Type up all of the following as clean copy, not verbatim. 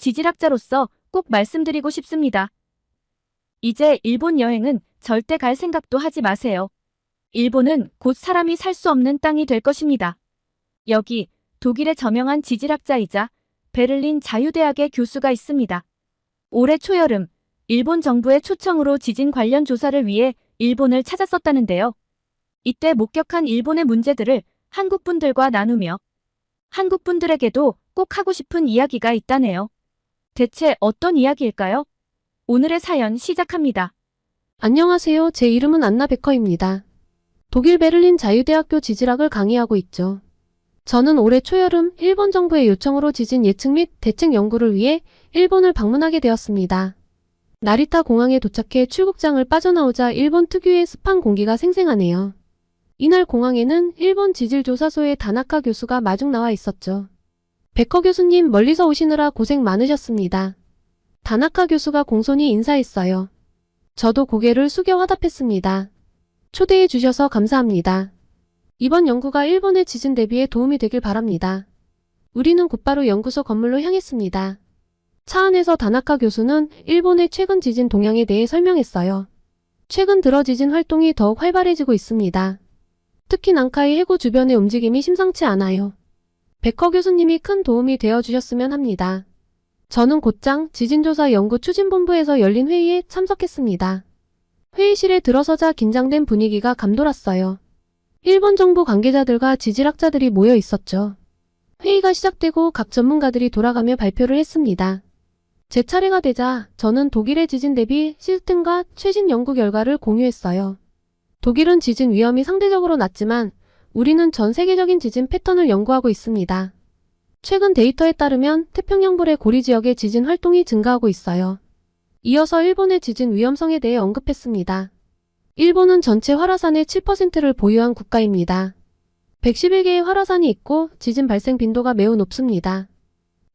지질학자로서 꼭 말씀드리고 싶습니다. 이제 일본 여행은 절대 갈 생각도 하지 마세요. 일본은 곧 사람이 살 수 없는 땅이 될 것입니다. 여기 독일의 저명한 지질학자이자 베를린 자유대학의 교수가 있습니다. 올해 초여름 일본 정부의 초청으로 지진 관련 조사를 위해 일본을 찾았었다는데요. 이때 목격한 일본의 문제들을 한국분들과 나누며 한국분들에게도 꼭 하고 싶은 이야기가 있다네요. 대체 어떤 이야기일까요? 오늘의 사연 시작합니다. 안녕하세요. 제 이름은 안나 베커입니다. 독일 베를린 자유대학교 지질학을 강의하고 있죠. 저는 올해 초여름 일본 정부의 요청으로 지진 예측 및 대책 연구를 위해 일본을 방문하게 되었습니다. 나리타 공항에 도착해 출국장을 빠져나오자 일본 특유의 습한 공기가 생생하네요. 이날 공항에는 일본 지질조사소의 다나카 교수가 마중 나와 있었죠. 베커 교수님, 멀리서 오시느라 고생 많으셨습니다. 다나카 교수가 공손히 인사했어요. 저도 고개를 숙여 화답했습니다. 초대해 주셔서 감사합니다. 이번 연구가 일본의 지진 대비에 도움이 되길 바랍니다. 우리는 곧바로 연구소 건물로 향했습니다. 차 안에서 다나카 교수는 일본의 최근 지진 동향에 대해 설명했어요. 최근 들어 지진 활동이 더욱 활발해지고 있습니다. 특히 난카이 해구 주변의 움직임이 심상치 않아요. 베커 교수님이 큰 도움이 되어 주셨으면 합니다. 저는 곧장 지진조사 연구추진본부에서 열린 회의에 참석했습니다. 회의실에 들어서자 긴장된 분위기가 감돌았어요. 일본 정부 관계자들과 지질학자들이 모여 있었죠. 회의가 시작되고 각 전문가들이 돌아가며 발표를 했습니다. 제 차례가 되자 저는 독일의 지진 대비 시스템과 최신 연구 결과를 공유했어요. 독일은 지진 위험이 상대적으로 낮지만 우리는 전 세계적인 지진 패턴을 연구하고 있습니다. 최근 데이터에 따르면 태평양불의 고리 지역의 지진 활동이 증가하고 있어요. 이어서 일본의 지진 위험성에 대해 언급했습니다. 일본은 전체 활화산의 7%를 보유한 국가입니다. 111개의 활화산이 있고 지진 발생 빈도가 매우 높습니다.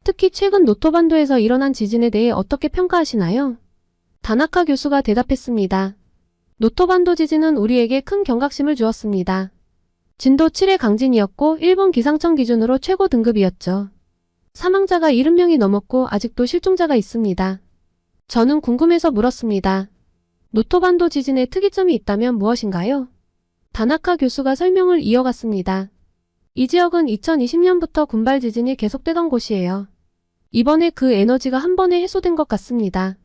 특히 최근 노토반도에서 일어난 지진에 대해 어떻게 평가하시나요? 다나카 교수가 대답했습니다. 노토반도 지진은 우리에게 큰 경각심을 주었습니다. 진도 7의 강진이었고 일본 기상청 기준으로 최고 등급이었죠. 사망자가 70명이 넘었고 아직도 실종자가 있습니다. 저는 궁금해서 물었습니다. 노토반도 지진의 특이점이 있다면 무엇인가요? 다나카 교수가 설명을 이어갔습니다. 이 지역은 2020년부터 군발 지진이 계속되던 곳이에요. 이번에 그 에너지가 한 번에 해소된 것 같습니다.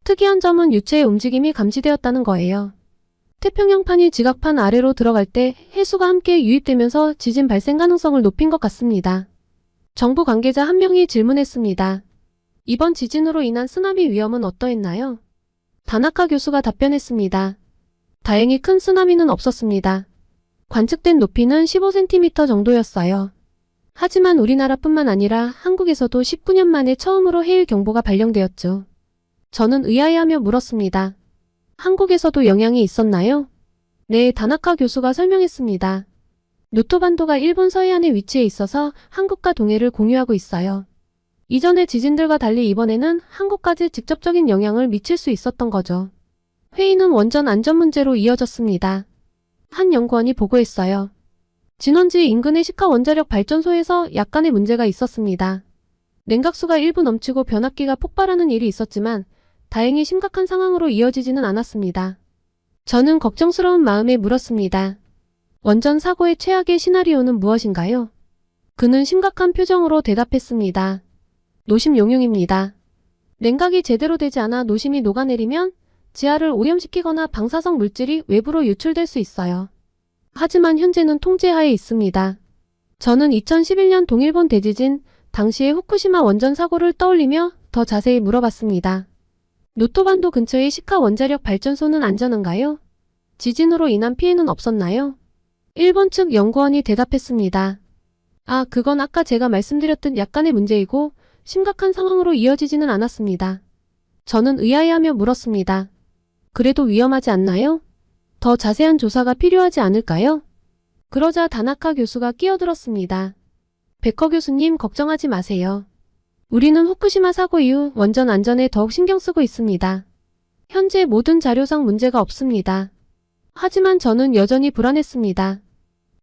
특이한 점은 유체의 움직임이 감지되었다는 거예요. 태평양판이 지각판 아래로 들어갈 때 해수가 함께 유입되면서 지진 발생 가능성을 높인 것 같습니다. 정부 관계자 한 명이 질문했습니다. 이번 지진으로 인한 쓰나미 위험은 어떠했나요? 다나카 교수가 답변했습니다. 다행히 큰 쓰나미는 없었습니다. 관측된 높이는 15cm 정도였어요. 하지만 우리나라뿐만 아니라 한국에서도 19년 만에 처음으로 해일 경보가 발령되었죠. 저는 의아해하며 물었습니다. 한국에서도 영향이 있었나요? 네, 다나카 교수가 설명했습니다. 노토반도가 일본 서해안에 위치해 있어서 한국과 동해를 공유하고 있어요. 이전의 지진들과 달리 이번에는 한국까지 직접적인 영향을 미칠 수 있었던 거죠. 회의는 원전 안전 문제로 이어졌습니다. 한 연구원이 보고했어요. 진원지 인근의 시카 원자력 발전소에서 약간의 문제가 있었습니다. 냉각수가 일부 넘치고 변압기가 폭발하는 일이 있었지만 다행히 심각한 상황으로 이어지지는 않았습니다. 저는 걱정스러운 마음에 물었습니다. 원전 사고의 최악의 시나리오는 무엇인가요? 그는 심각한 표정으로 대답했습니다. 노심 용융입니다. 냉각이 제대로 되지 않아 노심이 녹아내리면 지하를 오염시키거나 방사성 물질이 외부로 유출될 수 있어요. 하지만 현재는 통제하에 있습니다. 저는 2011년 동일본 대지진 당시의 후쿠시마 원전 사고를 떠올리며 더 자세히 물어봤습니다. 노토반도 근처의 시카 원자력 발전소는 안전한가요? 지진으로 인한 피해는 없었나요? 일본 측 연구원이 대답했습니다. 아, 그건 아까 제가 말씀드렸듯 약간의 문제이고 심각한 상황으로 이어지지는 않았습니다. 저는 의아해하며 물었습니다. 그래도 위험하지 않나요? 더 자세한 조사가 필요하지 않을까요? 그러자 다나카 교수가 끼어들었습니다. 베커 교수님, 걱정하지 마세요. 우리는 후쿠시마 사고 이후 원전 안전에 더욱 신경 쓰고 있습니다. 현재 모든 자료상 문제가 없습니다. 하지만 저는 여전히 불안했습니다.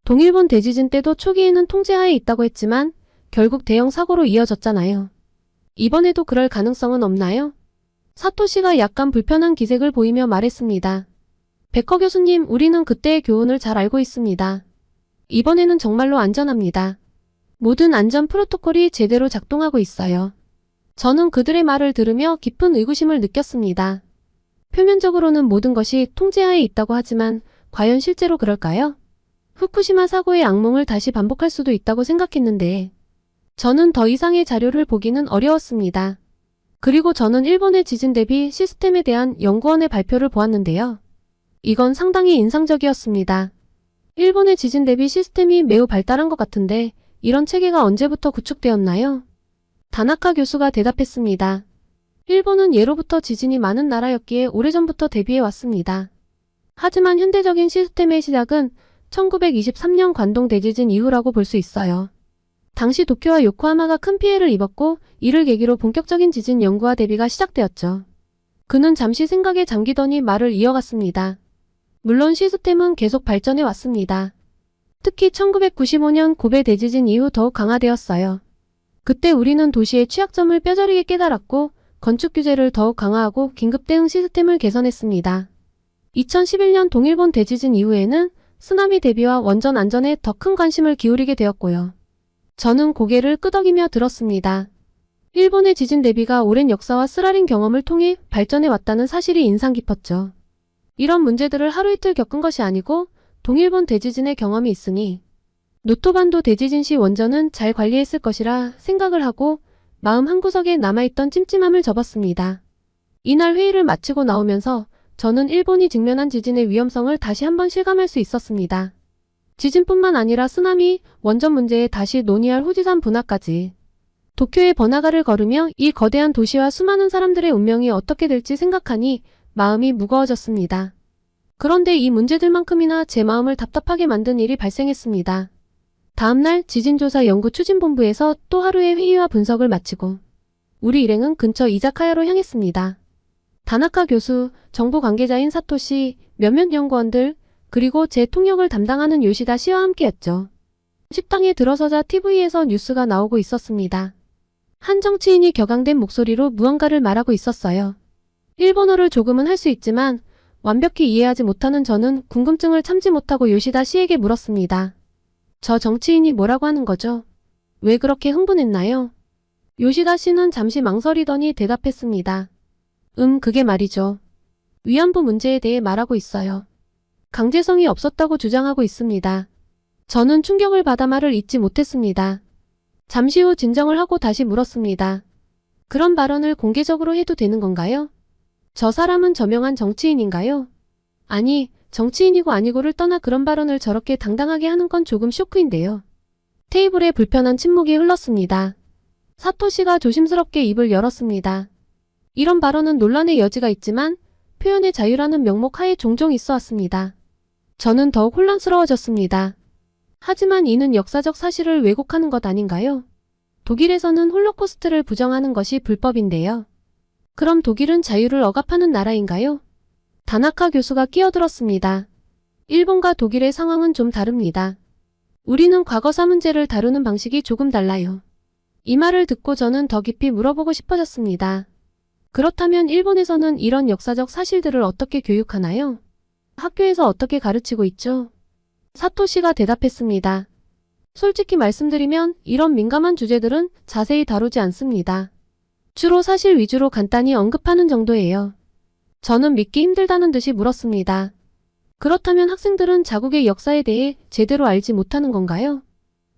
동일본 대지진 때도 초기에는 통제하에 있다고 했지만 결국 대형 사고로 이어졌잖아요. 이번에도 그럴 가능성은 없나요? 사토시가 약간 불편한 기색을 보이며 말했습니다. 베커 교수님, 우리는 그때의 교훈을 잘 알고 있습니다. 이번에는 정말로 안전합니다. 모든 안전 프로토콜이 제대로 작동하고 있어요. 저는 그들의 말을 들으며 깊은 의구심을 느꼈습니다. 표면적으로는 모든 것이 통제하에 있다고 하지만 과연 실제로 그럴까요? 후쿠시마 사고의 악몽을 다시 반복할 수도 있다고 생각했는데 저는 더 이상의 자료를 보기는 어려웠습니다. 그리고 저는 일본의 지진 대비 시스템에 대한 연구원의 발표를 보았는데요. 이건 상당히 인상적이었습니다. 일본의 지진 대비 시스템이 매우 발달한 것 같은데 이런 체계가 언제부터 구축되었나요? 다나카 교수가 대답했습니다. 일본은 예로부터 지진이 많은 나라였기에 오래전부터 대비해 왔습니다. 하지만 현대적인 시스템의 시작은 1923년 관동 대지진 이후라고 볼 수 있어요. 당시 도쿄와 요코하마가 큰 피해를 입었고 이를 계기로 본격적인 지진 연구와 대비가 시작되었죠. 그는 잠시 생각에 잠기더니 말을 이어갔습니다. 물론 시스템은 계속 발전해 왔습니다. 특히 1995년 고베 대지진 이후 더욱 강화되었어요. 그때 우리는 도시의 취약점을 뼈저리게 깨달았고 건축 규제를 더욱 강화하고 긴급 대응 시스템을 개선했습니다. 2011년 동일본 대지진 이후에는 쓰나미 대비와 원전 안전에 더 큰 관심을 기울이게 되었고요. 저는 고개를 끄덕이며 들었습니다. 일본의 지진 대비가 오랜 역사와 쓰라린 경험을 통해 발전해 왔다는 사실이 인상 깊었죠. 이런 문제들을 하루 이틀 겪은 것이 아니고 동일본 대지진의 경험이 있으니 노토반도 대지진 시 원전은 잘 관리했을 것이라 생각을 하고 마음 한구석에 남아있던 찜찜함을 접었습니다. 이날 회의를 마치고 나오면서 저는 일본이 직면한 지진의 위험성을 다시 한번 실감할 수 있었습니다. 지진뿐만 아니라 쓰나미, 원전 문제에 다시 논의할 후지산 분화까지. 도쿄의 번화가를 걸으며 이 거대한 도시와 수많은 사람들의 운명이 어떻게 될지 생각하니 마음이 무거워졌습니다. 그런데 이 문제들만큼이나 제 마음을 답답하게 만든 일이 발생했습니다. 다음날 지진조사 연구추진본부에서 또 하루의 회의와 분석을 마치고 우리 일행은 근처 이자카야로 향했습니다. 다나카 교수, 정부 관계자인 사토시, 몇몇 연구원들, 그리고 제 통역을 담당하는 요시다 씨와 함께였죠. 식당에 들어서자 TV에서 뉴스가 나오고 있었습니다. 한 정치인이 격앙된 목소리로 무언가를 말하고 있었어요. 일본어를 조금은 할 수 있지만 완벽히 이해하지 못하는 저는 궁금증을 참지 못하고 요시다 씨에게 물었습니다. 저 정치인이 뭐라고 하는 거죠? 왜 그렇게 흥분했나요? 요시다 씨는 잠시 망설이더니 대답했습니다. 그게 말이죠. 위안부 문제에 대해 말하고 있어요. 강제성이 없었다고 주장하고 있습니다. 저는 충격을 받아 말을 잇지 못했습니다. 잠시 후 진정을 하고 다시 물었습니다. 그런 발언을 공개적으로 해도 되는 건가요? 저 사람은 저명한 정치인인가요? 아니, 정치인이고 아니고를 떠나 그런 발언을 저렇게 당당하게 하는 건 조금 쇼크인데요. 테이블에 불편한 침묵이 흘렀습니다. 사토시가 조심스럽게 입을 열었습니다. 이런 발언은 논란의 여지가 있지만 표현의 자유라는 명목 하에 종종 있어 왔습니다. 저는 더욱 혼란스러워졌습니다. 하지만 이는 역사적 사실을 왜곡하는 것 아닌가요? 독일에서는 홀로코스트를 부정하는 것이 불법인데요. 그럼 독일은 자유를 억압하는 나라인가요? 다나카 교수가 끼어들었습니다. 일본과 독일의 상황은 좀 다릅니다. 우리는 과거사 문제를 다루는 방식이 조금 달라요. 이 말을 듣고 저는 더 깊이 물어보고 싶어졌습니다. 그렇다면 일본에서는 이런 역사적 사실들을 어떻게 교육하나요? 학교에서 어떻게 가르치고 있죠? 사토시가 대답했습니다. 솔직히 말씀드리면 이런 민감한 주제들은 자세히 다루지 않습니다. 주로 사실 위주로 간단히 언급하는 정도예요. 저는 믿기 힘들다는 듯이 물었습니다. 그렇다면 학생들은 자국의 역사에 대해 제대로 알지 못하는 건가요?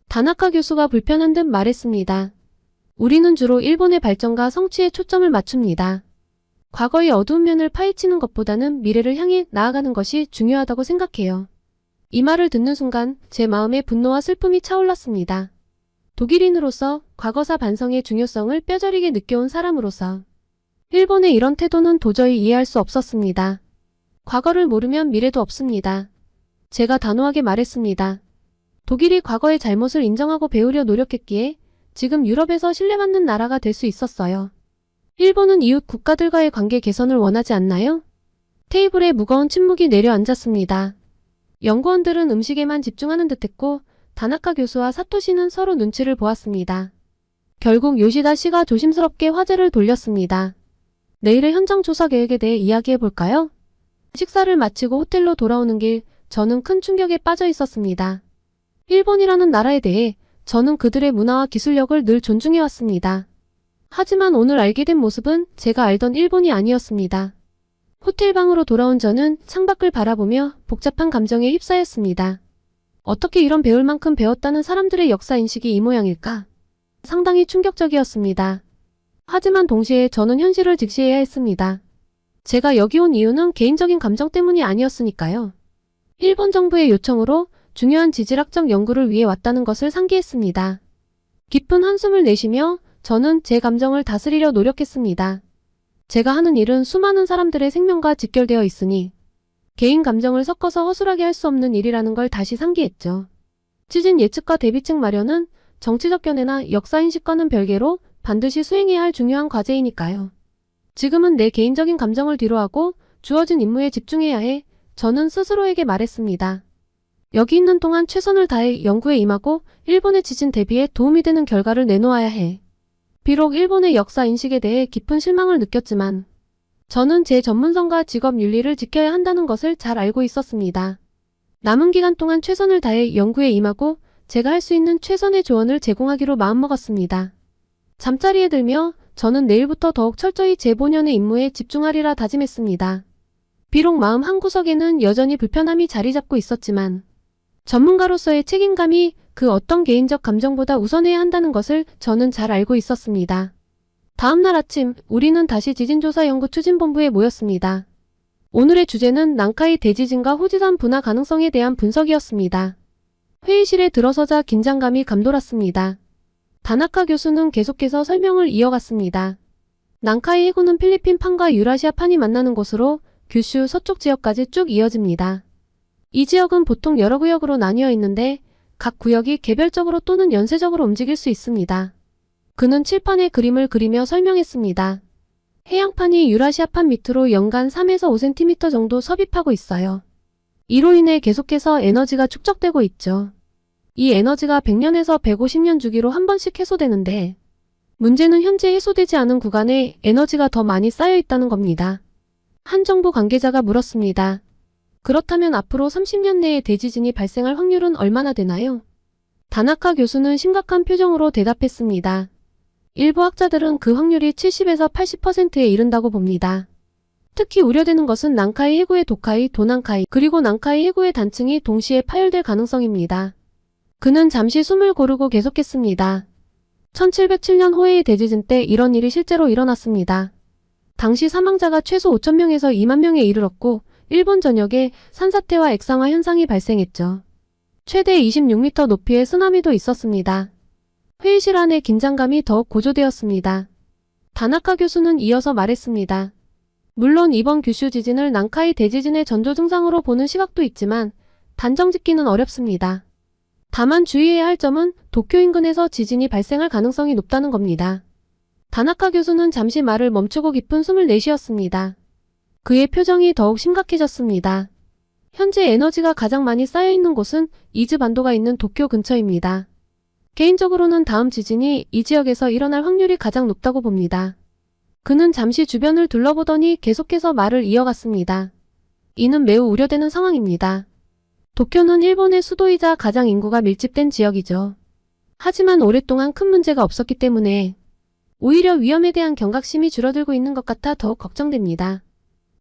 다나카 교수가 불편한 듯 말했습니다. 우리는 주로 일본의 발전과 성취에 초점을 맞춥니다. 과거의 어두운 면을 파헤치는 것보다는 미래를 향해 나아가는 것이 중요하다고 생각해요. 이 말을 듣는 순간 제 마음에 분노와 슬픔이 차올랐습니다. 독일인으로서 과거사 반성의 중요성을 뼈저리게 느껴온 사람으로서 일본의 이런 태도는 도저히 이해할 수 없었습니다. 과거를 모르면 미래도 없습니다. 제가 단호하게 말했습니다. 독일이 과거의 잘못을 인정하고 배우려 노력했기에 지금 유럽에서 신뢰받는 나라가 될 수 있었어요. 일본은 이웃 국가들과의 관계 개선을 원하지 않나요? 테이블에 무거운 침묵이 내려앉았습니다. 연구원들은 음식에만 집중하는 듯했고 다나카 교수와 사토시는 서로 눈치를 보았습니다. 결국 요시다 씨가 조심스럽게 화제를 돌렸습니다. 내일의 현장 조사 계획에 대해 이야기해 볼까요? 식사를 마치고 호텔로 돌아오는 길, 저는 큰 충격에 빠져 있었습니다. 일본이라는 나라에 대해 저는 그들의 문화와 기술력을 늘 존중해 왔습니다. 하지만 오늘 알게 된 모습은 제가 알던 일본이 아니었습니다. 호텔 방으로 돌아온 저는 창밖을 바라보며 복잡한 감정에 휩싸였습니다. 어떻게 이런 배울 만큼 배웠다는 사람들의 역사 인식이 이 모양일까? 상당히 충격적이었습니다. 하지만 동시에 저는 현실을 직시해야 했습니다. 제가 여기 온 이유는 개인적인 감정 때문이 아니었으니까요. 일본 정부의 요청으로 중요한 지질학적 연구를 위해 왔다는 것을 상기했습니다. 깊은 한숨을 내쉬며 저는 제 감정을 다스리려 노력했습니다. 제가 하는 일은 수많은 사람들의 생명과 직결되어 있으니 개인 감정을 섞어서 허술하게 할 수 없는 일이라는 걸 다시 상기했죠. 지진 예측과 대비책 마련은 정치적 견해나 역사인식과는 별개로 반드시 수행해야 할 중요한 과제이니까요. 지금은 내 개인적인 감정을 뒤로하고 주어진 임무에 집중해야 해 저는 스스로에게 말했습니다. 여기 있는 동안 최선을 다해 연구에 임하고 일본의 지진 대비에 도움이 되는 결과를 내놓아야 해. 비록 일본의 역사 인식에 대해 깊은 실망을 느꼈지만 저는 제 전문성과 직업 윤리를 지켜야 한다는 것을 잘 알고 있었습니다. 남은 기간 동안 최선을 다해 연구에 임하고 제가 할 수 있는 최선의 조언을 제공하기로 마음먹었습니다. 잠자리에 들며 저는 내일부터 더욱 철저히 제 본연의 임무에 집중하리라 다짐했습니다. 비록 마음 한구석에는 여전히 불편함이 자리 잡고 있었지만 전문가로서의 책임감이 그 어떤 개인적 감정보다 우선해야 한다는 것을 저는 잘 알고 있었습니다. 다음 날 아침 우리는 다시 지진조사연구추진본부에 모였습니다. 오늘의 주제는 난카이 대지진과 후지산 분화 가능성에 대한 분석이었습니다. 회의실에 들어서자 긴장감이 감돌았습니다. 다나카 교수는 계속해서 설명을 이어갔습니다. 난카이 해구는 필리핀판과 유라시아판이 만나는 곳으로 규슈 서쪽 지역까지 쭉 이어집니다. 이 지역은 보통 여러 구역으로 나뉘어 있는데 각 구역이 개별적으로 또는 연쇄적으로 움직일 수 있습니다. 그는 칠판에 그림을 그리며 설명했습니다. 해양판이 유라시아판 밑으로 연간 3에서 5cm 정도 섭입하고 있어요. 이로 인해 계속해서 에너지가 축적되고 있죠. 이 에너지가 100년에서 150년 주기로 한 번씩 해소되는데 문제는 현재 해소되지 않은 구간에 에너지가 더 많이 쌓여 있다는 겁니다. 한 정부 관계자가 물었습니다. 그렇다면 앞으로 30년 내에 대지진이 발생할 확률은 얼마나 되나요? 다나카 교수는 심각한 표정으로 대답했습니다. 일부 학자들은 그 확률이 70에서 80%에 이른다고 봅니다. 특히 우려되는 것은 난카이 해구의 도카이, 도난카이, 그리고 난카이 해구의 단층이 동시에 파열될 가능성입니다. 그는 잠시 숨을 고르고 계속했습니다. 1707년 호에이 대지진 때 이런 일이 실제로 일어났습니다. 당시 사망자가 최소 5,000명에서 2만 명에 이르렀고 일본 전역에 산사태와 액상화 현상이 발생했죠. 최대 26m 높이의 쓰나미도 있었습니다. 회의실 안의 긴장감이 더욱 고조되었습니다. 다나카 교수는 이어서 말했습니다. 물론 이번 규슈 지진을 난카이 대지진의 전조 증상으로 보는 시각도 있지만 단정 짓기는 어렵습니다. 다만 주의해야 할 점은 도쿄 인근에서 지진이 발생할 가능성이 높다는 겁니다. 다나카 교수는 잠시 말을 멈추고 깊은 숨을 내쉬었습니다. 그의 표정이 더욱 심각해졌습니다. 현재 에너지가 가장 많이 쌓여있는 곳은 이즈 반도가 있는 도쿄 근처입니다. 개인적으로는 다음 지진이 이 지역에서 일어날 확률이 가장 높다고 봅니다. 그는 잠시 주변을 둘러보더니 계속해서 말을 이어갔습니다. 이는 매우 우려되는 상황입니다. 도쿄는 일본의 수도이자 가장 인구가 밀집된 지역이죠. 하지만 오랫동안 큰 문제가 없었기 때문에 오히려 위험에 대한 경각심이 줄어들고 있는 것 같아 더욱 걱정됩니다.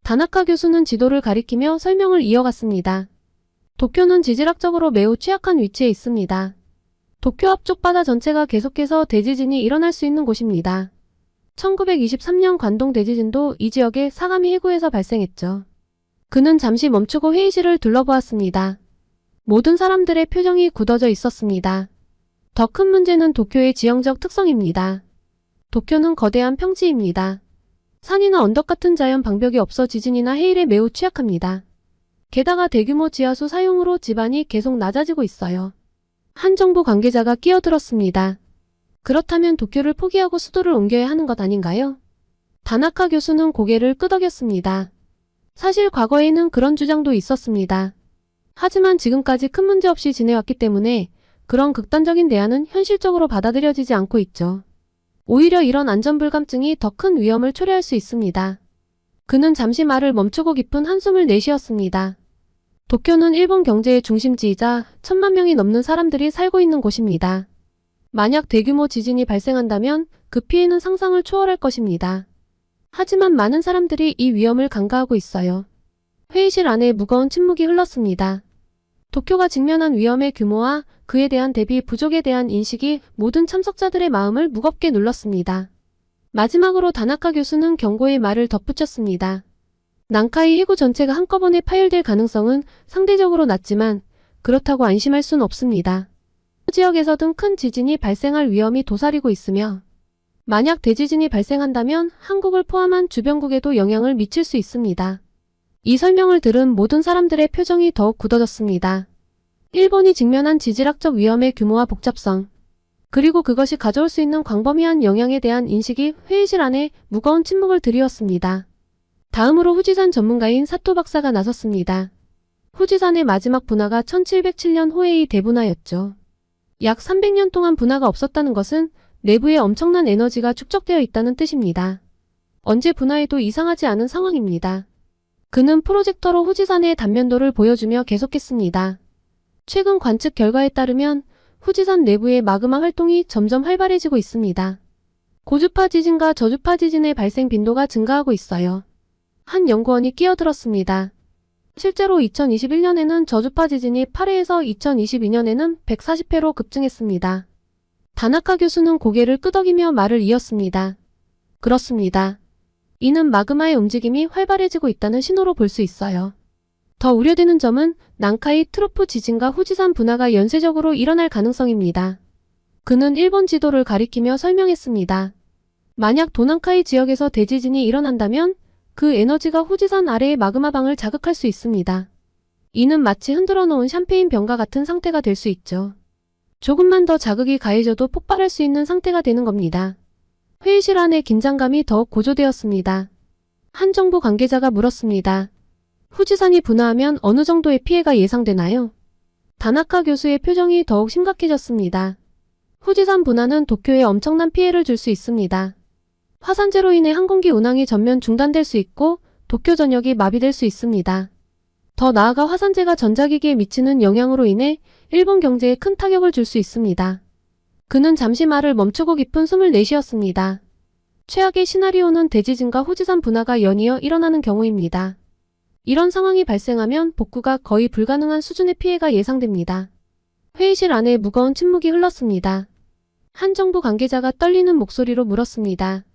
다나카 교수는 지도를 가리키며 설명을 이어갔습니다. 도쿄는 지질학적으로 매우 취약한 위치에 있습니다. 도쿄 앞쪽 바다 전체가 계속해서 대지진이 일어날 수 있는 곳입니다. 1923년 관동 대지진도 이 지역의 사가미 해구에서 발생했죠. 그는 잠시 멈추고 회의실을 둘러보았습니다. 모든 사람들의 표정이 굳어져 있었습니다. 더 큰 문제는 도쿄의 지형적 특성입니다. 도쿄는 거대한 평지입니다. 산이나 언덕 같은 자연 방벽이 없어 지진이나 해일에 매우 취약합니다. 게다가 대규모 지하수 사용으로 지반이 계속 낮아지고 있어요. 한 정부 관계자가 끼어들었습니다. 그렇다면 도쿄를 포기하고 수도를 옮겨야 하는 것 아닌가요? 다나카 교수는 고개를 끄덕였습니다. 사실 과거에는 그런 주장도 있었습니다. 하지만 지금까지 큰 문제 없이 지내왔기 때문에 그런 극단적인 대안은 현실적으로 받아들여지지 않고 있죠. 오히려 이런 안전불감증이 더 큰 위험을 초래할 수 있습니다. 그는 잠시 말을 멈추고 깊은 한숨을 내쉬었습니다. 도쿄는 일본 경제의 중심지이자 1,000만 명이 넘는 사람들이 살고 있는 곳입니다. 만약 대규모 지진이 발생한다면 그 피해는 상상을 초월할 것입니다. 하지만 많은 사람들이 이 위험을 간과하고 있어요. 회의실 안에 무거운 침묵이 흘렀습니다. 도쿄가 직면한 위험의 규모와 그에 대한 대비 부족에 대한 인식이 모든 참석자들의 마음을 무겁게 눌렀습니다. 마지막으로 다나카 교수는 경고의 말을 덧붙였습니다. 난카이 해구 전체가 한꺼번에 파열될 가능성은 상대적으로 낮지만 그렇다고 안심할 순 없습니다. 지역에서든 큰 지진이 발생할 위험이 도사리고 있으며 만약 대지진이 발생한다면 한국을 포함한 주변국에도 영향을 미칠 수 있습니다. 이 설명을 들은 모든 사람들의 표정이 더욱 굳어졌습니다. 일본이 직면한 지질학적 위험의 규모와 복잡성, 그리고 그것이 가져올 수 있는 광범위한 영향에 대한 인식이 회의실 안에 무거운 침묵을 드리웠습니다. 다음으로 후지산 전문가인 사토 박사가 나섰습니다. 후지산의 마지막 분화가 1707년 호에이 대분화였죠. 약 300년 동안 분화가 없었다는 것은 내부에 엄청난 에너지가 축적되어 있다는 뜻입니다. 언제 분화해도 이상하지 않은 상황입니다. 그는 프로젝터로 후지산의 단면도를 보여주며 계속했습니다. 최근 관측 결과에 따르면 후지산 내부의 마그마 활동이 점점 활발해지고 있습니다. 고주파 지진과 저주파 지진의 발생 빈도가 증가하고 있어요. 한 연구원이 끼어들었습니다. 실제로 2021년에는 저주파 지진이 8회에서 2022년에는 140회로 급증했습니다. 다나카 교수는 고개를 끄덕이며 말을 이었습니다. 그렇습니다. 이는 마그마의 움직임이 활발해지고 있다는 신호로 볼 수 있어요. 더 우려되는 점은 난카이 트로프 지진과 후지산 분화가 연쇄적으로 일어날 가능성입니다. 그는 일본 지도를 가리키며 설명했습니다. 만약 도난카이 지역에서 대지진이 일어난다면 그 에너지가 후지산 아래의 마그마방을 자극할 수 있습니다. 이는 마치 흔들어 놓은 샴페인 병과 같은 상태가 될 수 있죠. 조금만 더 자극이 가해져도 폭발할 수 있는 상태가 되는 겁니다. 회의실 안의 긴장감이 더욱 고조되었습니다. 한 정부 관계자가 물었습니다. 후지산이 분화하면 어느 정도의 피해가 예상되나요? 다나카 교수의 표정이 더욱 심각해졌습니다. 후지산 분화는 도쿄에 엄청난 피해를 줄 수 있습니다. 화산재로 인해 항공기 운항이 전면 중단될 수 있고 도쿄 전역이 마비될 수 있습니다. 더 나아가 화산재가 전자기기에 미치는 영향으로 인해 일본 경제에 큰 타격을 줄 수 있습니다. 그는 잠시 말을 멈추고 깊은 숨을 내쉬었습니다. 최악의 시나리오는 대지진과 후지산 분화가 연이어 일어나는 경우입니다. 이런 상황이 발생하면 복구가 거의 불가능한 수준의 피해가 예상됩니다. 회의실 안에 무거운 침묵이 흘렀습니다. 한 정부 관계자가 떨리는 목소리로 물었습니다.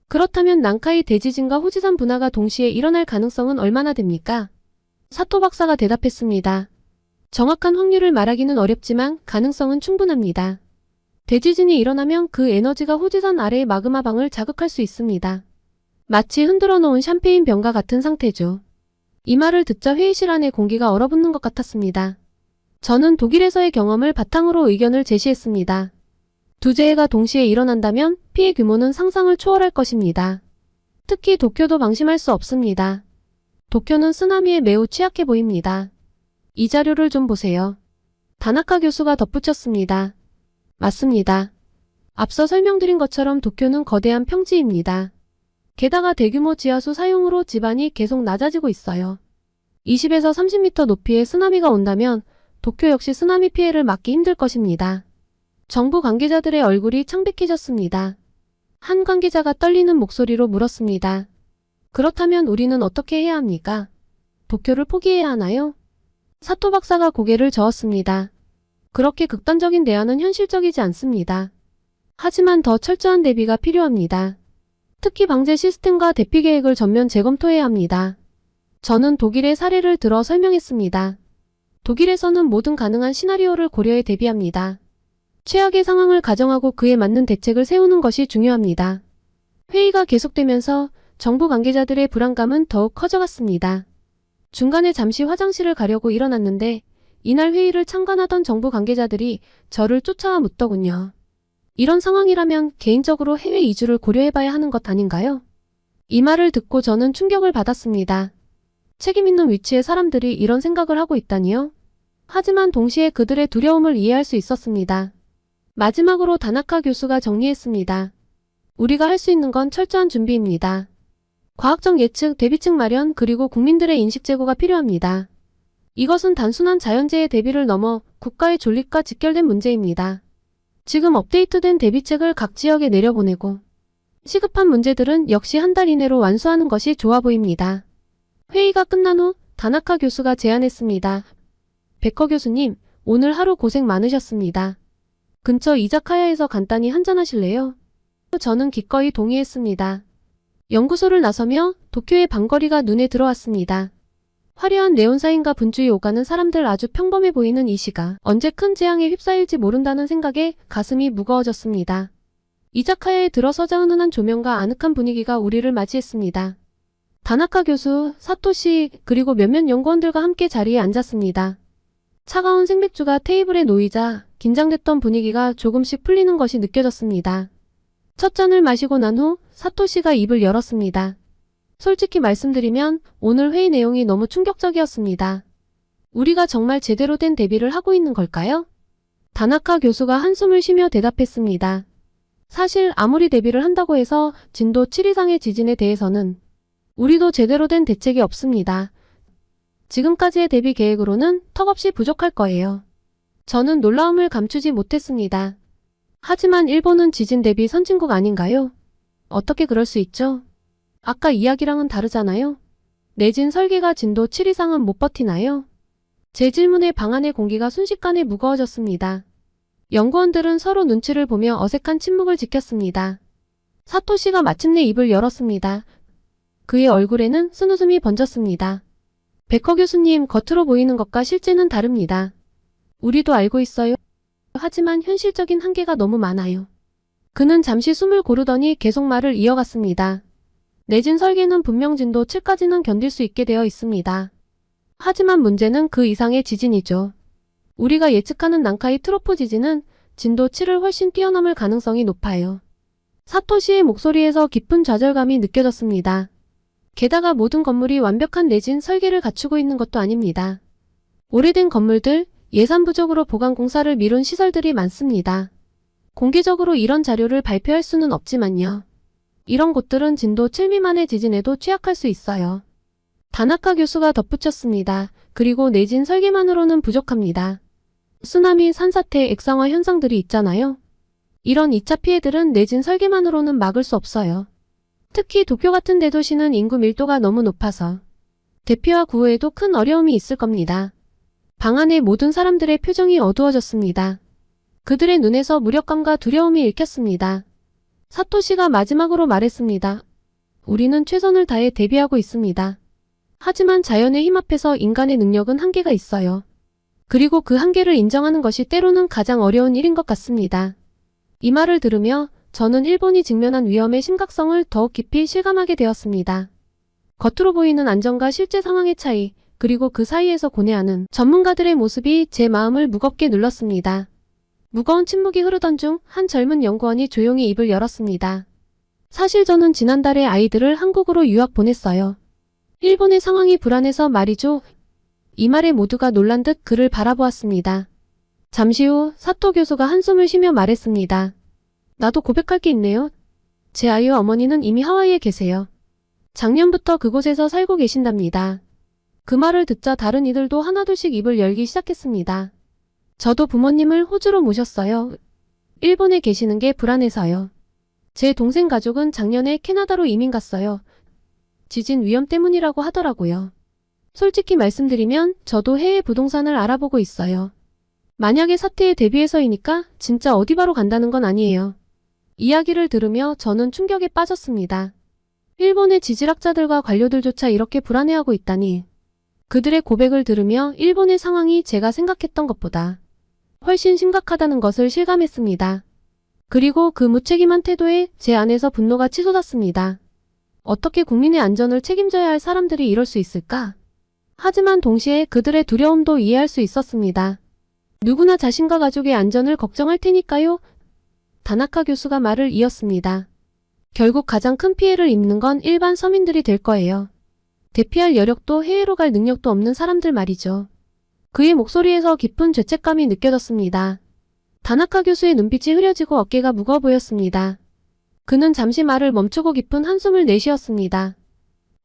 그렇다면 난카이 대지진과 후지산 분화가 동시에 일어날 가능성은 얼마나 됩니까? 사토 박사가 대답했습니다. 정확한 확률을 말하기는 어렵지만 가능성은 충분합니다. 대지진이 일어나면 그 에너지가 후지산 아래의 마그마방을 자극할 수 있습니다. 마치 흔들어 놓은 샴페인 병과 같은 상태죠. 이 말을 듣자 회의실 안의 공기가 얼어붙는 것 같았습니다. 저는 독일에서의 경험을 바탕으로 의견을 제시했습니다. 두 재해가 동시에 일어난다면 피해 규모는 상상을 초월할 것입니다. 특히 도쿄도 방심할 수 없습니다. 도쿄는 쓰나미에 매우 취약해 보입니다. 이 자료를 좀 보세요. 다나카 교수가 덧붙였습니다. 맞습니다. 앞서 설명드린 것처럼 도쿄는 거대한 평지입니다. 게다가 대규모 지하수 사용으로 지반이 계속 낮아지고 있어요. 20에서 30m 높이의 쓰나미가 온다면 도쿄 역시 쓰나미 피해를 막기 힘들 것입니다. 정부 관계자들의 얼굴이 창백해졌습니다. 한 관계자가 떨리는 목소리로 물었습니다. 그렇다면 우리는 어떻게 해야 합니까? 도쿄를 포기해야 하나요? 사토 박사가 고개를 저었습니다. 그렇게 극단적인 대안은 현실적이지 않습니다. 하지만 더 철저한 대비가 필요합니다. 특히 방제 시스템과 대피 계획을 전면 재검토해야 합니다. 저는 독일의 사례를 들어 설명했습니다. 독일에서는 모든 가능한 시나리오를 고려해 대비합니다. 최악의 상황을 가정하고 그에 맞는 대책을 세우는 것이 중요합니다. 회의가 계속되면서 정부 관계자들의 불안감은 더욱 커져갔습니다. 중간에 잠시 화장실을 가려고 일어났는데 이날 회의를 참관하던 정부 관계자들이 저를 쫓아와 묻더군요. 이런 상황이라면 개인적으로 해외 이주를 고려해봐야 하는 것 아닌가요? 이 말을 듣고 저는 충격을 받았습니다. 책임 있는 위치의 사람들이 이런 생각을 하고 있다니요? 하지만 동시에 그들의 두려움을 이해할 수 있었습니다. 마지막으로 다나카 교수가 정리했습니다. 우리가 할 수 있는 건 철저한 준비입니다. 과학적 예측, 대비책 마련, 그리고 국민들의 인식 제고가 필요합니다. 이것은 단순한 자연재해 대비를 넘어 국가의 존립과 직결된 문제입니다. 지금 업데이트된 대비책을 각 지역에 내려보내고 시급한 문제들은 역시 한 달 이내로 완수하는 것이 좋아 보입니다. 회의가 끝난 후 다나카 교수가 제안했습니다. 베커 교수님, 오늘 하루 고생 많으셨습니다. 근처 이자카야에서 간단히 한잔하실래요? 저는 기꺼이 동의했습니다. 연구소를 나서며 도쿄의 방거리가 눈에 들어왔습니다. 화려한 네온사인과 분주히 오가는 사람들, 아주 평범해 보이는 이 시가 언제 큰 재앙에 휩싸일지 모른다는 생각에 가슴이 무거워졌습니다. 이자카야에 들어서자 은은한 조명과 아늑한 분위기가 우리를 맞이했습니다. 다나카 교수, 사토시, 그리고 몇몇 연구원들과 함께 자리에 앉았습니다. 차가운 생맥주가 테이블에 놓이자 긴장됐던 분위기가 조금씩 풀리는 것이 느껴졌습니다. 첫 잔을 마시고 난 후 사토시가 입을 열었습니다. 솔직히 말씀드리면 오늘 회의 내용이 너무 충격적이었습니다. 우리가 정말 제대로 된 대비를 하고 있는 걸까요? 다나카 교수가 한숨을 쉬며 대답했습니다. 사실 아무리 대비를 한다고 해서 진도 7 이상의 지진에 대해서는 우리도 제대로 된 대책이 없습니다. 지금까지의 대비 계획으로는 턱없이 부족할 거예요. 저는 놀라움을 감추지 못했습니다. 하지만 일본은 지진 대비 선진국 아닌가요? 어떻게 그럴 수 있죠? 아까 이야기랑은 다르잖아요. 내진 설계가 진도 7 이상은 못 버티나요? 제 질문에 방 안의 공기가 순식간에 무거워졌습니다. 연구원들은 서로 눈치를 보며 어색한 침묵을 지켰습니다. 사토시가 마침내 입을 열었습니다. 그의 얼굴에는 쓴웃음이 번졌습니다. 베커 교수님, 겉으로 보이는 것과 실제는 다릅니다. 우리도 알고 있어요. 하지만 현실적인 한계가 너무 많아요. 그는 잠시 숨을 고르더니 계속 말을 이어갔습니다. 내진 설계는 분명 진도 7까지는 견딜 수 있게 되어 있습니다. 하지만 문제는 그 이상의 지진이죠. 우리가 예측하는 난카이 트로프 지진은 진도 7을 훨씬 뛰어넘을 가능성이 높아요. 사토시의 목소리에서 깊은 좌절감이 느껴졌습니다. 게다가 모든 건물이 완벽한 내진 설계를 갖추고 있는 것도 아닙니다. 오래된 건물들, 예산 부족으로 보강 공사를 미룬 시설들이 많습니다. 공개적으로 이런 자료를 발표할 수는 없지만요. 이런 곳들은 진도 7 미만의 지진에도 취약할 수 있어요. 다나카 교수가 덧붙였습니다. 그리고 내진 설계만으로는 부족합니다. 쓰나미, 산사태, 액상화 현상들이 있잖아요. 이런 2차 피해들은 내진 설계만으로는 막을 수 없어요. 특히 도쿄 같은 대도시는 인구 밀도가 너무 높아서 대피와 구호에도 큰 어려움이 있을 겁니다. 방 안의 모든 사람들의 표정이 어두워졌습니다. 그들의 눈에서 무력감과 두려움이 읽혔습니다. 사토시가 마지막으로 말했습니다. 우리는 최선을 다해 대비하고 있습니다. 하지만 자연의 힘 앞에서 인간의 능력은 한계가 있어요. 그리고 그 한계를 인정하는 것이 때로는 가장 어려운 일인 것 같습니다. 이 말을 들으며 저는 일본이 직면한 위험의 심각성을 더욱 깊이 실감하게 되었습니다. 겉으로 보이는 안전과 실제 상황의 차이, 그리고 그 사이에서 고뇌하는 전문가들의 모습이 제 마음을 무겁게 눌렀습니다. 무거운 침묵이 흐르던 중 한 젊은 연구원이 조용히 입을 열었습니다. 사실 저는 지난달에 아이들을 한국으로 유학 보냈어요. 일본의 상황이 불안해서 말이죠. 이 말에 모두가 놀란 듯 그를 바라보았습니다. 잠시 후 사토 교수가 한숨을 쉬며 말했습니다. 나도 고백할 게 있네요. 제 아이와 어머니는 이미 하와이에 계세요. 작년부터 그곳에서 살고 계신답니다. 그 말을 듣자 다른 이들도 하나둘씩 입을 열기 시작했습니다. 저도 부모님을 호주로 모셨어요. 일본에 계시는 게 불안해서요. 제 동생 가족은 작년에 캐나다로 이민 갔어요. 지진 위험 때문이라고 하더라고요. 솔직히 말씀드리면 저도 해외 부동산을 알아보고 있어요. 만약에 사태에 대비해서이니까 진짜 어디 바로 간다는 건 아니에요. 이야기를 들으며 저는 충격에 빠졌습니다. 일본의 지질학자들과 관료들조차 이렇게 불안해하고 있다니. 그들의 고백을 들으며 일본의 상황이 제가 생각했던 것보다 훨씬 심각하다는 것을 실감했습니다. 그리고 그 무책임한 태도에 제 안에서 분노가 치솟았습니다. 어떻게 국민의 안전을 책임져야 할 사람들이 이럴 수 있을까? 하지만 동시에 그들의 두려움도 이해할 수 있었습니다. 누구나 자신과 가족의 안전을 걱정할 테니까요. 다나카 교수가 말을 이었습니다. 결국 가장 큰 피해를 입는 건 일반 서민들이 될 거예요. 대피할 여력도 해외로 갈 능력도 없는 사람들 말이죠. 그의 목소리에서 깊은 죄책감이 느껴졌습니다. 다나카 교수의 눈빛이 흐려지고 어깨가 무거워 보였습니다. 그는 잠시 말을 멈추고 깊은 한숨을 내쉬었습니다.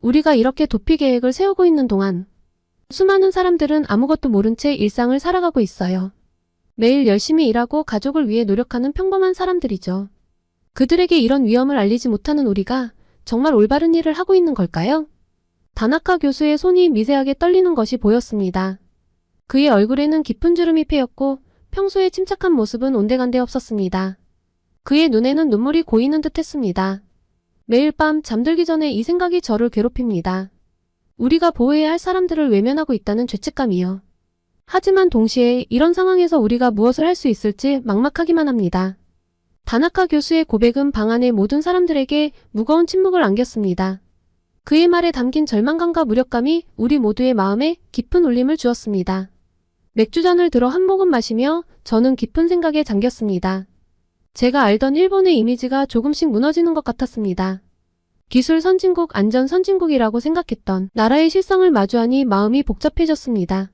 우리가 이렇게 도피 계획을 세우고 있는 동안 수많은 사람들은 아무것도 모른 채 일상을 살아가고 있어요. 매일 열심히 일하고 가족을 위해 노력하는 평범한 사람들이죠. 그들에게 이런 위험을 알리지 못하는 우리가 정말 올바른 일을 하고 있는 걸까요? 다나카 교수의 손이 미세하게 떨리는 것이 보였습니다. 그의 얼굴에는 깊은 주름이 패였고 평소의 침착한 모습은 온데간데 없었습니다. 그의 눈에는 눈물이 고이는 듯 했습니다. 매일 밤 잠들기 전에 이 생각이 저를 괴롭힙니다. 우리가 보호해야 할 사람들을 외면하고 있다는 죄책감이요. 하지만 동시에 이런 상황에서 우리가 무엇을 할 수 있을지 막막하기만 합니다. 다나카 교수의 고백은 방 안의 모든 사람들에게 무거운 침묵을 안겼습니다. 그의 말에 담긴 절망감과 무력감이 우리 모두의 마음에 깊은 울림을 주었습니다. 맥주잔을 들어 한 모금 마시며 저는 깊은 생각에 잠겼습니다. 제가 알던 일본의 이미지가 조금씩 무너지는 것 같았습니다. 기술 선진국, 안전 선진국이라고 생각했던 나라의 실상을 마주하니 마음이 복잡해졌습니다.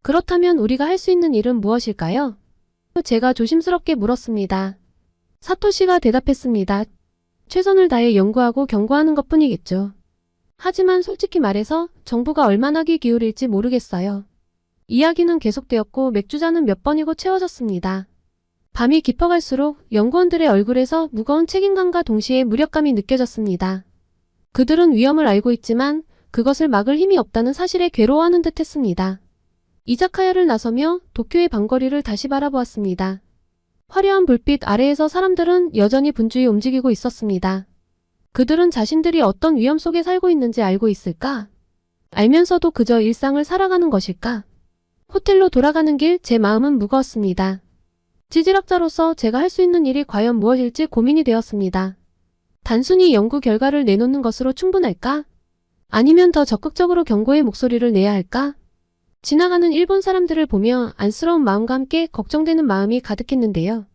그렇다면 우리가 할 수 있는 일은 무엇일까요? 제가 조심스럽게 물었습니다. 사토시가 대답했습니다. 최선을 다해 연구하고 경고하는 것뿐이겠죠. 하지만 솔직히 말해서 정부가 얼마나 귀 기울일지 모르겠어요. 이야기는 계속되었고 맥주잔은 몇 번이고 채워졌습니다. 밤이 깊어갈수록 연구원들의 얼굴에서 무거운 책임감과 동시에 무력감이 느껴졌습니다. 그들은 위험을 알고 있지만 그것을 막을 힘이 없다는 사실에 괴로워하는 듯 했습니다. 이자카야를 나서며 도쿄의 밤거리를 다시 바라보았습니다. 화려한 불빛 아래에서 사람들은 여전히 분주히 움직이고 있었습니다. 그들은 자신들이 어떤 위험 속에 살고 있는지 알고 있을까? 알면서도 그저 일상을 살아가는 것일까? 호텔로 돌아가는 길 제 마음은 무거웠습니다. 지질학자로서 제가 할 수 있는 일이 과연 무엇일지 고민이 되었습니다. 단순히 연구 결과를 내놓는 것으로 충분할까? 아니면 더 적극적으로 경고의 목소리를 내야 할까? 지나가는 일본 사람들을 보며 안쓰러운 마음과 함께 걱정되는 마음이 가득했는데요.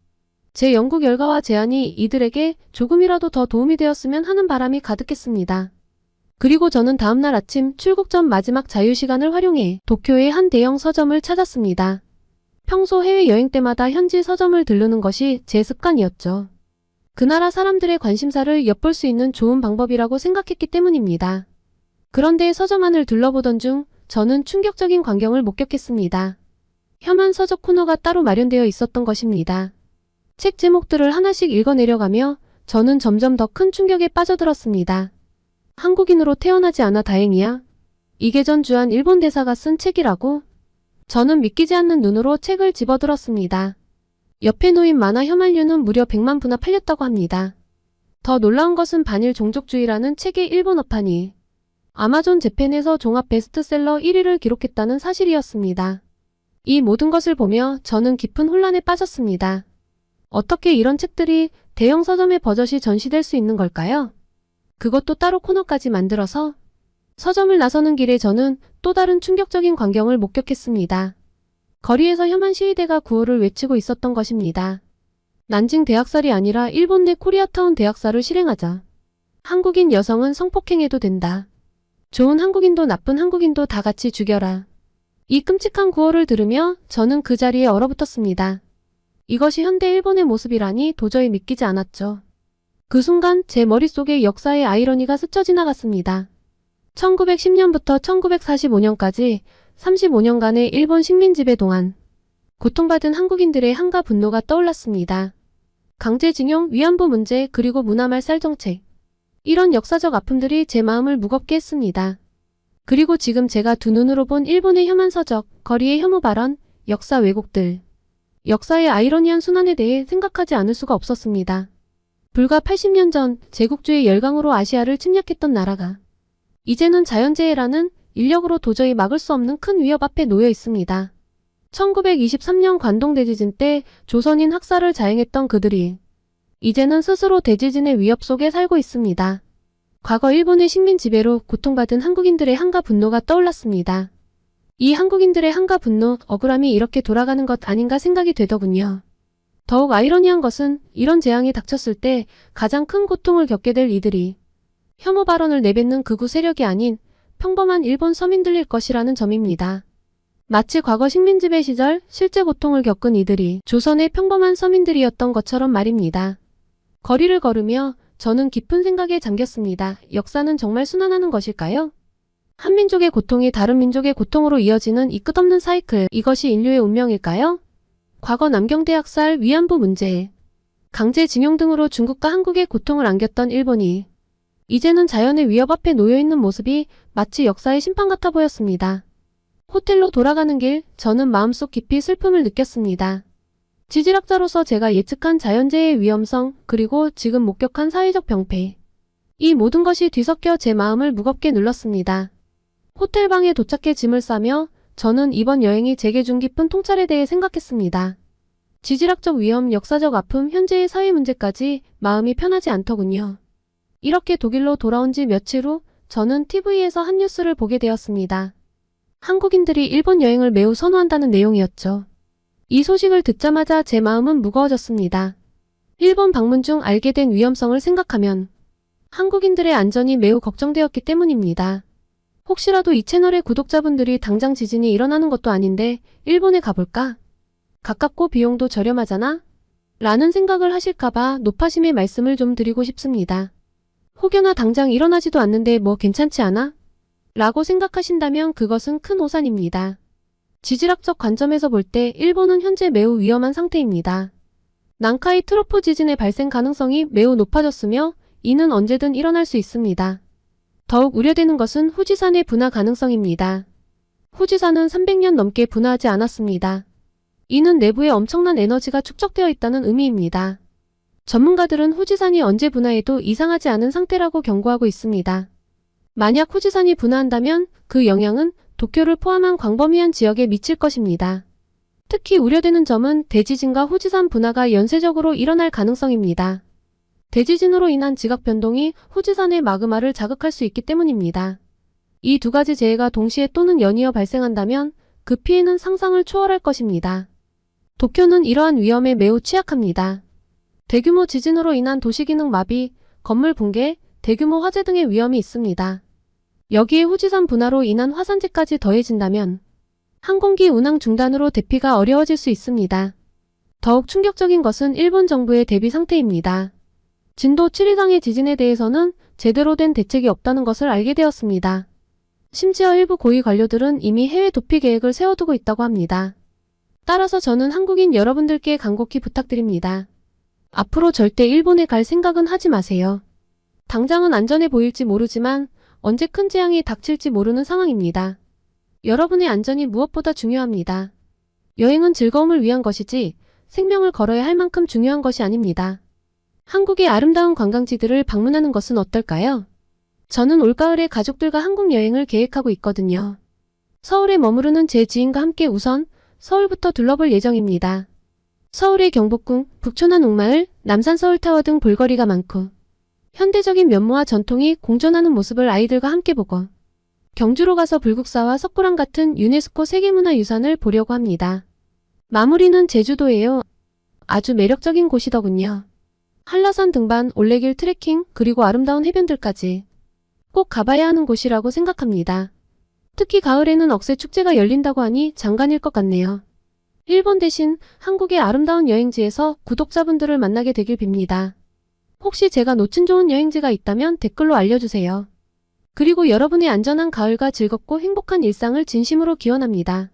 제 연구 결과와 제안이 이들에게 조금이라도 더 도움이 되었으면 하는 바람이 가득했습니다. 그리고 저는 다음날 아침 출국 전 마지막 자유시간을 활용해 도쿄의 한 대형 서점을 찾았습니다. 평소 해외여행 때마다 현지 서점을 들르는 것이 제 습관이었죠. 그 나라 사람들의 관심사를 엿볼 수 있는 좋은 방법이라고 생각했기 때문입니다. 그런데 서점 안을 둘러보던 중 저는 충격적인 광경을 목격했습니다. 혐한 서적 코너가 따로 마련되어 있었던 것입니다. 책 제목들을 하나씩 읽어내려가며 저는 점점 더 큰 충격에 빠져들었습니다. 한국인으로 태어나지 않아 다행이야. 이계전 주한 일본 대사가 쓴 책이라고? 저는 믿기지 않는 눈으로 책을 집어들었습니다. 옆에 놓인 만화 혐한류는 무려 100만 부나 팔렸다고 합니다. 더 놀라운 것은 반일 종족주의라는 책의 일본어판이 아마존 재팬에서 종합 베스트셀러 1위를 기록했다는 사실이었습니다. 이 모든 것을 보며 저는 깊은 혼란에 빠졌습니다. 어떻게 이런 책들이 대형 서점에 버젓이 전시될 수 있는 걸까요? 그것도 따로 코너까지 만들어서? 서점을 나서는 길에 저는 또 다른 충격적인 광경을 목격했습니다. 거리에서 혐한 시위대가 구호를 외치고 있었던 것입니다. 난징 대학살이 아니라 일본 내 코리아타운 대학살을 실행하자. 한국인 여성은 성폭행해도 된다. 좋은 한국인도 나쁜 한국인도 다 같이 죽여라. 이 끔찍한 구호를 들으며 저는 그 자리에 얼어붙었습니다. 이것이 현대 일본의 모습이라니 도저히 믿기지 않았죠. 그 순간 제 머릿속에 역사의 아이러니가 스쳐 지나갔습니다. 1910년부터 1945년까지 35년간의 일본 식민지배 동안 고통받은 한국인들의 한가 분노가 떠올랐습니다. 강제징용, 위안부 문제, 그리고 문화말살 정책. 이런 역사적 아픔들이 제 마음을 무겁게 했습니다. 그리고 지금 제가 두 눈으로 본 일본의 혐한 서적, 거리의 혐오 발언, 역사 왜곡들. 역사의 아이러니한 순환에 대해 생각하지 않을 수가 없었습니다. 불과 80년 전 제국주의 열강으로 아시아를 침략했던 나라가 이제는 자연재해라는 인력으로 도저히 막을 수 없는 큰 위협 앞에 놓여 있습니다. 1923년 관동 대지진 때 조선인 학살을 자행했던 그들이 이제는 스스로 대지진의 위협 속에 살고 있습니다. 과거 일본의 식민 지배로 고통받은 한국인들의 한가 분노가 떠올랐습니다. 이 한국인들의 한가 분노, 억울함이 이렇게 돌아가는 것 아닌가 생각이 되더군요. 더욱 아이러니한 것은 이런 재앙이 닥쳤을 때 가장 큰 고통을 겪게 될 이들이 혐오 발언을 내뱉는 극우 세력이 아닌 평범한 일본 서민들일 것이라는 점입니다. 마치 과거 식민지배 시절 실제 고통을 겪은 이들이 조선의 평범한 서민들이었던 것처럼 말입니다. 거리를 걸으며 저는 깊은 생각에 잠겼습니다. 역사는 정말 순환하는 것일까요? 한 민족의 고통이 다른 민족의 고통으로 이어지는 이 끝없는 사이클, 이것이 인류의 운명일까요? 과거 남경대 학살, 위안부 문제, 강제징용 등으로 중국과 한국의 고통을 안겼던 일본이 이제는 자연의 위협 앞에 놓여있는 모습이 마치 역사의 심판 같아 보였습니다. 호텔로 돌아가는 길, 저는 마음속 깊이 슬픔을 느꼈습니다. 지질학자로서 제가 예측한 자연재해의 위험성, 그리고 지금 목격한 사회적 병폐, 이 모든 것이 뒤섞여 제 마음을 무겁게 눌렀습니다. 호텔방에 도착해 짐을 싸며 저는 이번 여행이 제게 준 깊은 통찰에 대해 생각했습니다. 지질학적 위험, 역사적 아픔, 현재의 사회 문제까지 마음이 편하지 않더군요. 이렇게 독일로 돌아온 지 며칠 후 저는 TV에서 한 뉴스를 보게 되었습니다. 한국인들이 일본 여행을 매우 선호한다는 내용이었죠. 이 소식을 듣자마자 제 마음은 무거워졌습니다. 일본 방문 중 알게 된 위험성을 생각하면 한국인들의 안전이 매우 걱정되었기 때문입니다. 혹시라도 이 채널의 구독자분들이 당장 지진이 일어나는 것도 아닌데 일본에 가볼까? 가깝고 비용도 저렴하잖아? 라는 생각을 하실까봐 노파심의 말씀을 좀 드리고 싶습니다. 혹여나 당장 일어나지도 않는데 뭐 괜찮지 않아? 라고 생각하신다면 그것은 큰 오산입니다. 지질학적 관점에서 볼 때 일본은 현재 매우 위험한 상태입니다. 난카이 트로프 지진의 발생 가능성이 매우 높아졌으며 이는 언제든 일어날 수 있습니다. 더욱 우려되는 것은 후지산의 분화 가능성입니다. 후지산은 300년 넘게 분화하지 않았습니다. 이는 내부에 엄청난 에너지가 축적되어 있다는 의미입니다. 전문가들은 후지산이 언제 분화해도 이상하지 않은 상태라고 경고하고 있습니다. 만약 후지산이 분화한다면 그 영향은 도쿄를 포함한 광범위한 지역에 미칠 것입니다. 특히 우려되는 점은 대지진과 후지산 분화가 연쇄적으로 일어날 가능성입니다. 대지진으로 인한 지각 변동이 후지산의 마그마를 자극할 수 있기 때문입니다. 이 두 가지 재해가 동시에 또는 연이어 발생한다면 그 피해는 상상을 초월할 것입니다. 도쿄는 이러한 위험에 매우 취약합니다. 대규모 지진으로 인한 도시기능 마비, 건물 붕괴, 대규모 화재 등의 위험이 있습니다. 여기에 후지산 분화로 인한 화산재까지 더해진다면 항공기 운항 중단으로 대피가 어려워질 수 있습니다. 더욱 충격적인 것은 일본 정부의 대비 상태입니다. 진도 7 이상의 지진에 대해서는 제대로 된 대책이 없다는 것을 알게 되었습니다. 심지어 일부 고위 관료들은 이미 해외 도피 계획을 세워두고 있다고 합니다. 따라서 저는 한국인 여러분들께 간곡히 부탁드립니다. 앞으로 절대 일본에 갈 생각은 하지 마세요. 당장은 안전해 보일지 모르지만 언제 큰 재앙이 닥칠지 모르는 상황입니다. 여러분의 안전이 무엇보다 중요합니다. 여행은 즐거움을 위한 것이지 생명을 걸어야 할 만큼 중요한 것이 아닙니다. 한국의 아름다운 관광지들을 방문하는 것은 어떨까요? 저는 올가을에 가족들과 한국 여행을 계획하고 있거든요. 서울에 머무르는 제 지인과 함께 우선 서울부터 둘러볼 예정입니다. 서울의 경복궁, 북촌한 옥마을, 남산 서울타워 등 볼거리가 많고 현대적인 면모와 전통이 공존하는 모습을 아이들과 함께 보고 경주로 가서 불국사와 석굴암 같은 유네스코 세계문화유산을 보려고 합니다. 마무리는 제주도예요. 아주 매력적인 곳이더군요. 한라산 등반, 올레길 트레킹, 그리고 아름다운 해변들까지 꼭 가봐야 하는 곳이라고 생각합니다. 특히 가을에는 억새축제가 열린다고 하니 장관일 것 같네요. 일본 대신 한국의 아름다운 여행지에서 구독자분들을 만나게 되길 빕니다. 혹시 제가 놓친 좋은 여행지가 있다면 댓글로 알려주세요. 그리고 여러분의 안전한 가을과 즐겁고 행복한 일상을 진심으로 기원합니다.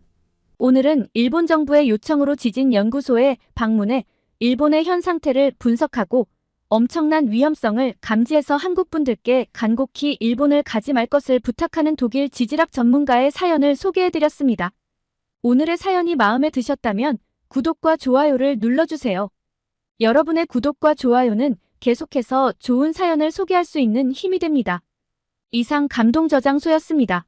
오늘은 일본 정부의 요청으로 지진연구소에 방문해 일본의 현 상태를 분석하고 엄청난 위험성을 감지해서 한국분들께 간곡히 일본을 가지 말 것을 부탁하는 독일 지질학 전문가의 사연을 소개해드렸습니다. 오늘의 사연이 마음에 드셨다면 구독과 좋아요를 눌러주세요. 여러분의 구독과 좋아요는 계속해서 좋은 사연을 소개할 수 있는 힘이 됩니다. 이상 감동저장소였습니다.